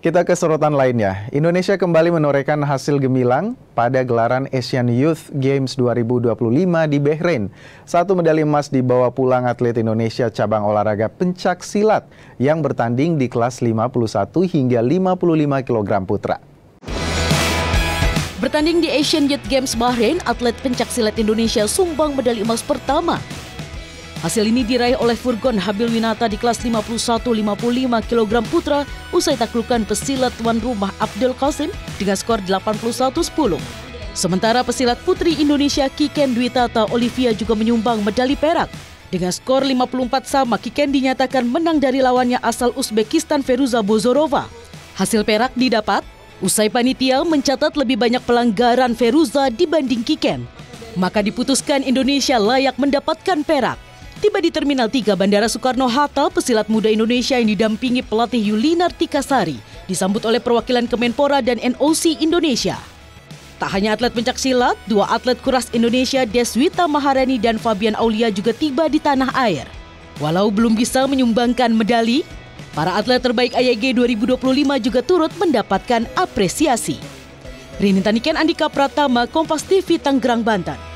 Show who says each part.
Speaker 1: Kita ke sorotan lainnya. Indonesia kembali menorehkan hasil gemilang pada gelaran Asian Youth Games 2025 di Bahrain. 1 medali emas dibawa pulang atlet Indonesia cabang olahraga pencak silat yang bertanding di kelas 51 hingga 55 kg putra.
Speaker 2: Bertanding di Asian Youth Games Bahrain, atlet pencak silat Indonesia sumbang medali emas pertama. Hasil ini diraih oleh Furgon Habilwinata di kelas 51-55 kg putra usai taklukan pesilat tuan rumah Abdul Qasim dengan skor 81-10. Sementara pesilat putri Indonesia Kiken Dwi Tata Olivia juga menyumbang medali perak. Dengan skor 54 sama, Kiken dinyatakan menang dari lawannya asal Uzbekistan Feruza Bozorova. Hasil perak didapat usai panitia mencatat lebih banyak pelanggaran Feruza dibanding Kiken. Maka diputuskan Indonesia layak mendapatkan perak. Tiba di Terminal 3 Bandara Soekarno-Hatta, pesilat muda Indonesia yang didampingi pelatih Yulinar Tikasari disambut oleh perwakilan Kemenpora dan NOC Indonesia. Tak hanya atlet pencak silat, 2 atlet kuras Indonesia Deswita Maharani dan Fabian Aulia juga tiba di tanah air. Walau belum bisa menyumbangkan medali, para atlet terbaik AYG 2025 juga turut mendapatkan apresiasi. Rini Taniken, Andika Pratama, Kompas TV, Tangerang, Banten.